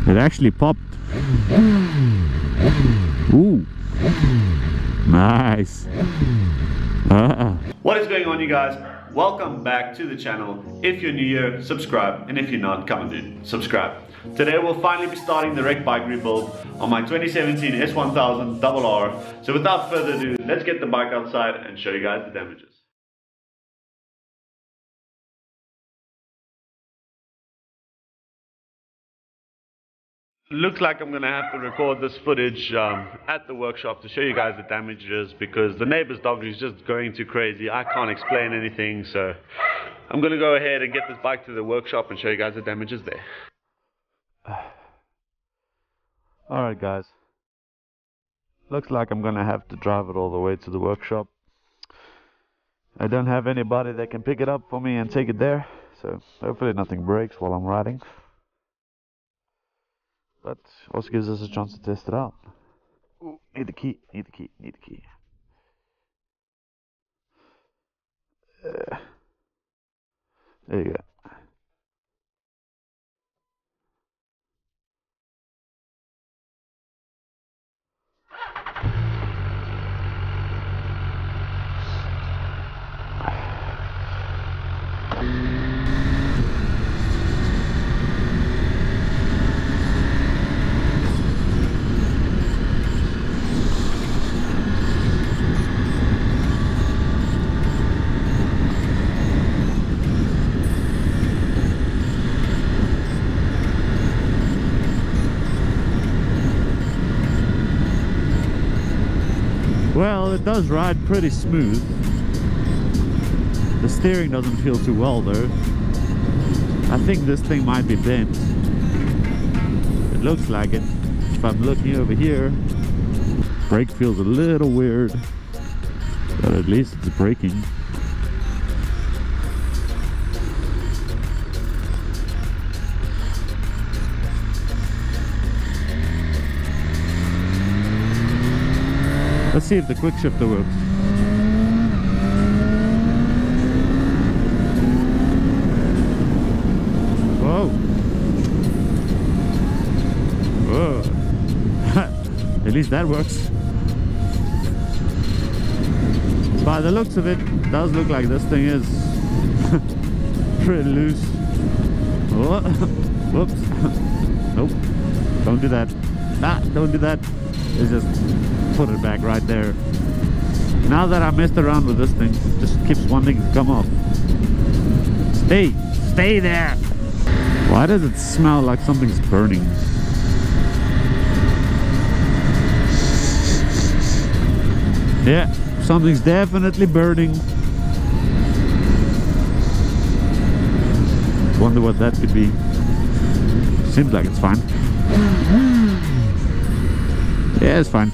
It actually popped. Ooh. Nice. What is going on, you guys? Welcome back to the channel. If you're new here, subscribe, and if you're not, come on dude, subscribe. Today we'll finally be starting the wreck bike rebuild on my 2017 S1000RR. So without further ado, let's get the bike outside and show you guys the damages. Looks like I'm gonna have to record this footage at the workshop to show you guys the damages, because the neighbor's dog is just going too crazy. I can't explain anything, so I'm gonna go ahead and get this bike to the workshop and show you guys the damages there. Alright guys, looks like I'm gonna have to drive it all the way to the workshop. I don't have anybody that can pick it up for me and take it there, so hopefully nothing breaks while I'm riding. But also gives us a chance to test it out. Ooh, need the key, need the key, need the key. There you go. Well, it does ride pretty smooth. The steering doesn't feel too well though. I think this thing might be bent. It looks like it. If I'm looking over here, brake feels a little weird, but at least it's braking. Let's see if the quick shifter works. Whoa. Whoa. At least that works. By the looks of it, it does look like this thing is pretty loose. Oh. Whoops. Nope. Don't do that. Ah, don't do that. It's just put it back right there. Now that I messed around with this thing, it just keeps wanting to come off. Stay there. Why does it smell like something's burning? Yeah, something's definitely burning. Wonder what that could be. Seems like it's fine. Yeah, it's fine.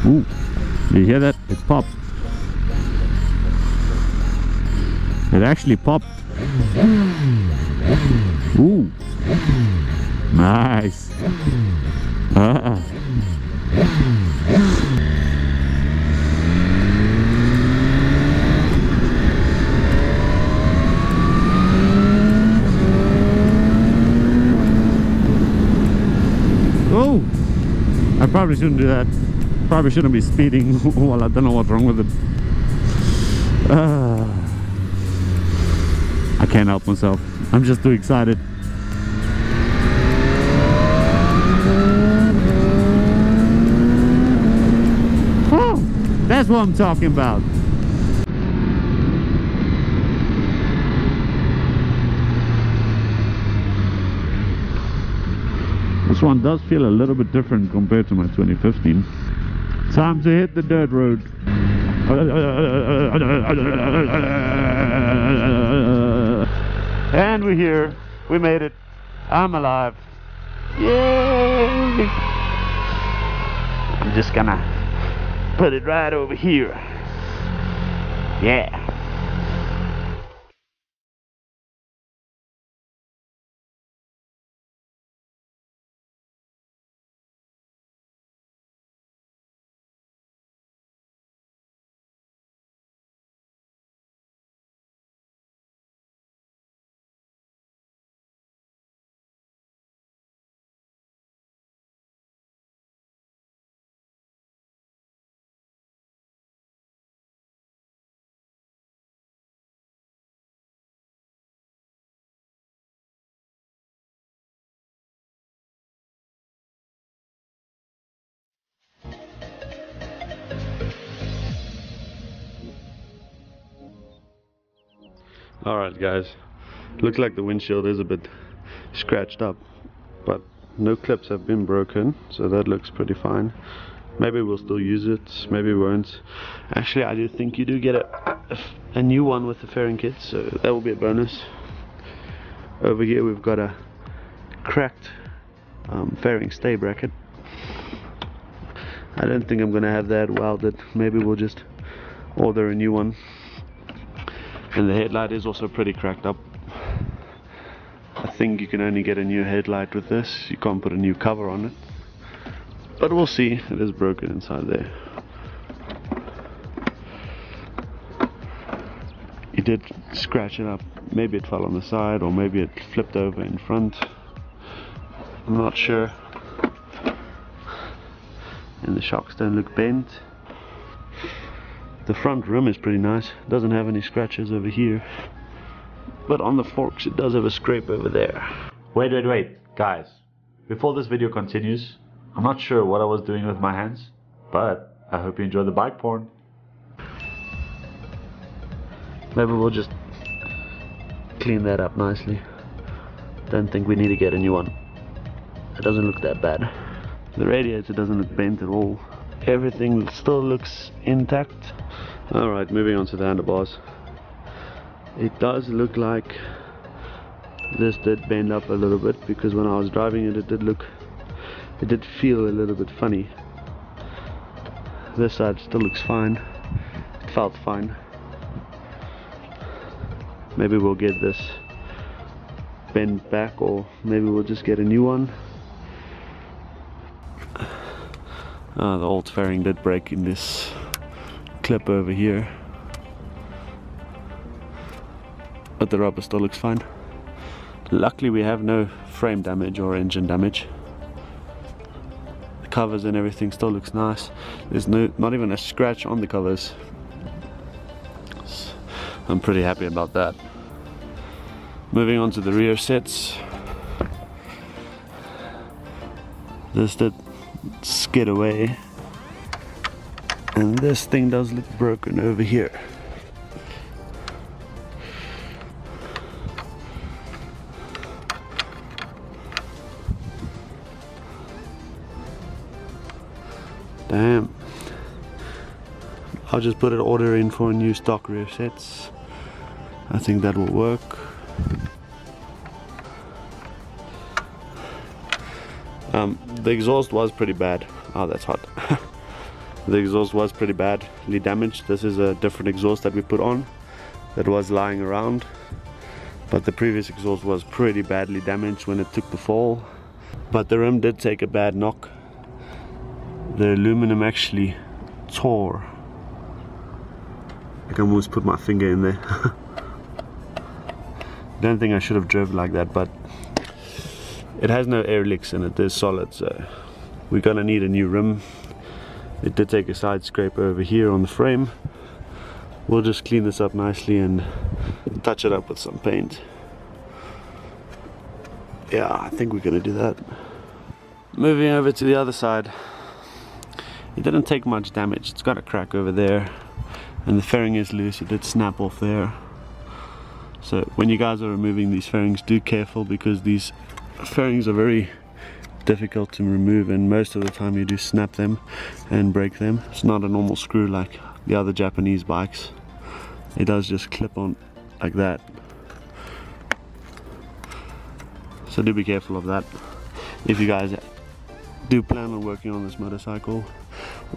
Ooh, you hear that? It popped. It actually popped. Ooh, nice. Oh, I probably shouldn't do that. Probably shouldn't be speeding while I don't know what's wrong with it. I can't help myself. I'm just too excited. Oh, that's what I'm talking about. This one does feel a little bit different compared to my 2015. Time to hit the dirt road. And we're here. We made it. I'm alive. Yay! I'm just gonna put it right over here. Yeah. Alright guys, looks like the windshield is a bit scratched up, but no clips have been broken, so that looks pretty fine. Maybe we'll still use it, maybe we won't. Actually, I do think you do get a new one with the fairing kit, so that will be a bonus. Over here we've got a cracked fairing stay bracket. I don't think I'm gonna have that welded. Maybe we'll just order a new one. And the headlight is also pretty cracked up. I think you can only get a new headlight with this. You can't put a new cover on it. But we'll see. It is broken inside there. It did scratch it up. Maybe it fell on the side, or maybe it flipped over in front. I'm not sure. And the shocks don't look bent. The front rim is pretty nice. Doesn't have any scratches over here. But on the forks it does have a scrape over there. Wait, guys. Before this video continues, I'm not sure what I was doing with my hands, but I hope you enjoy the bike porn. Maybe we'll just clean that up nicely. Don't think we need to get a new one. It doesn't look that bad. The radiator doesn't look bent at all. Everything still looks intact. Alright, moving on to the handlebars. It does look like this did bend up a little bit, because when I was driving it, it did feel a little bit funny. This side still looks fine. It felt fine. Maybe we'll get this bent back, or maybe we'll just get a new one. The old fairing did break in this clip over here, but the rubber still looks fine. Luckily we have no frame damage or engine damage. The covers and everything still looks nice. There's not even a scratch on the covers. I'm pretty happy about that. Moving on to the rear sets. This did skid away, and this thing does look broken over here. Damn. I'll just put an order in for new stock rear sets. I think that will work. The exhaust was pretty bad. Oh, that's hot. The exhaust was pretty badly damaged. This is a different exhaust that we put on that was lying around, but the previous exhaust was pretty badly damaged when it took the fall. But the rim did take a bad knock. The aluminum actually tore. I can almost put my finger in there. Don't think I should have driven like that, but it has no air leaks and it is solid, so we're gonna need a new rim. It did take a side scrape over here on the frame. We'll just clean this up nicely and touch it up with some paint. Yeah, I think we're gonna do that. Moving over to the other side. It didn't take much damage. It's got a crack over there, and the fairing is loose. It did snap off there. So when you guys are removing these fairings, do careful, because these fairings are very difficult to remove, and most of the time you do snap them and break them. It's not a normal screw like the other Japanese bikes. It does just clip on like that. So do be careful of that if you guys do plan on working on this motorcycle,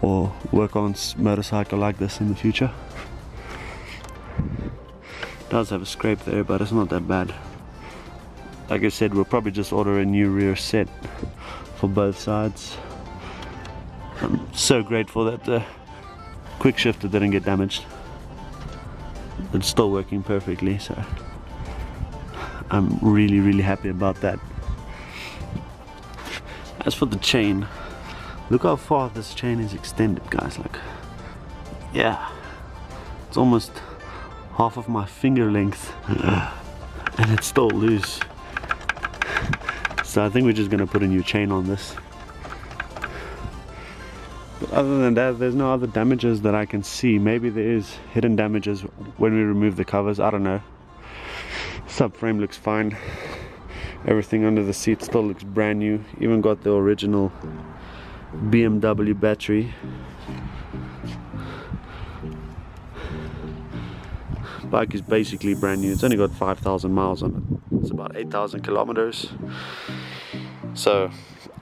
or work on a motorcycle like this in the future. It does have a scrape there, but it's not that bad. Like I said, we'll probably just order a new rear set for both sides. I'm so grateful that the quick shifter didn't get damaged. It's still working perfectly, so I'm really happy about that. As for the chain, look how far this chain is extended, guys. Like, yeah, it's almost half of my finger length and it's still loose. So I think we're just gonna put a new chain on this. But other than that, there's no other damages that I can see. Maybe there is hidden damages when we remove the covers, I don't know. Subframe looks fine. Everything under the seat still looks brand new. Even got the original BMW battery. Bike is basically brand new. It's only got 5,000 miles on it. It's about 8,000 kilometers. So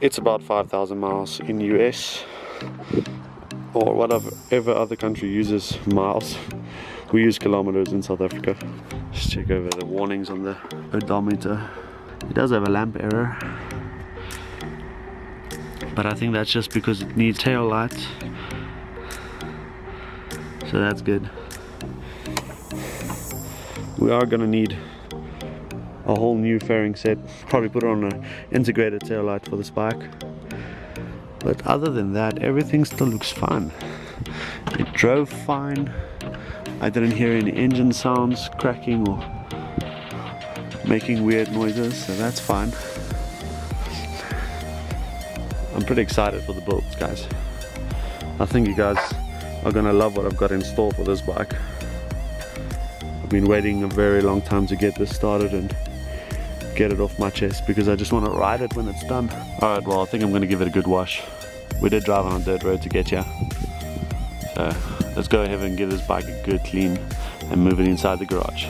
it's about 5,000 miles in US or whatever other country uses miles. We use kilometers in South Africa. Just check over the warnings on the odometer. It does have a lamp error, but I think that's just because it needs tail lights, so that's good. We are gonna need a whole new fairing set, probably put on an integrated tail light for this bike, but other than that everything still looks fine. It drove fine. I didn't hear any engine sounds cracking or making weird noises, so that's fine. I'm pretty excited for the builds, guys. I think you guys are gonna love what I've got in store for this bike. I've been waiting a very long time to get this started and get it off my chest because I just want to ride it when it's done. Alright, well I think I'm gonna give it a good wash. We did drive on a dirt road to get here, so let's go ahead and give this bike a good clean and move it inside the garage.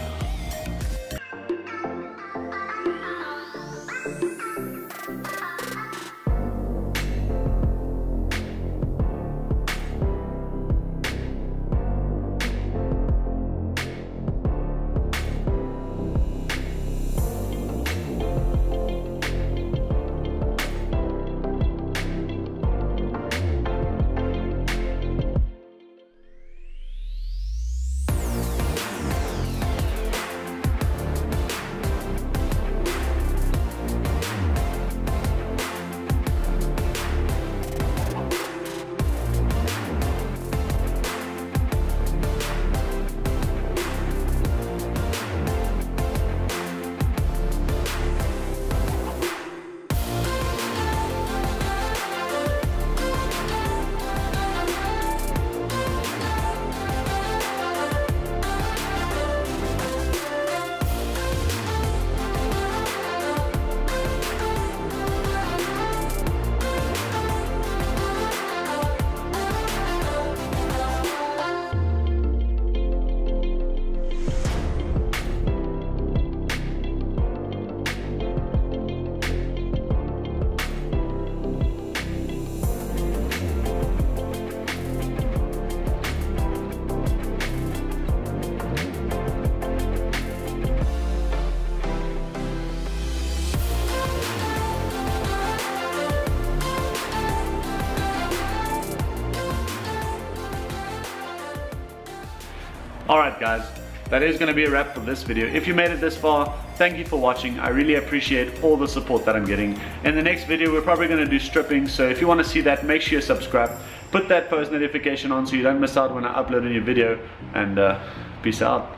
Alright guys, that is going to be a wrap for this video. If you made it this far, thank you for watching. I really appreciate all the support that I'm getting. In the next video we're probably going to do stripping, so if you want to see that, make sure you subscribe. Put that post notification on so you don't miss out when I upload a new video, and peace out.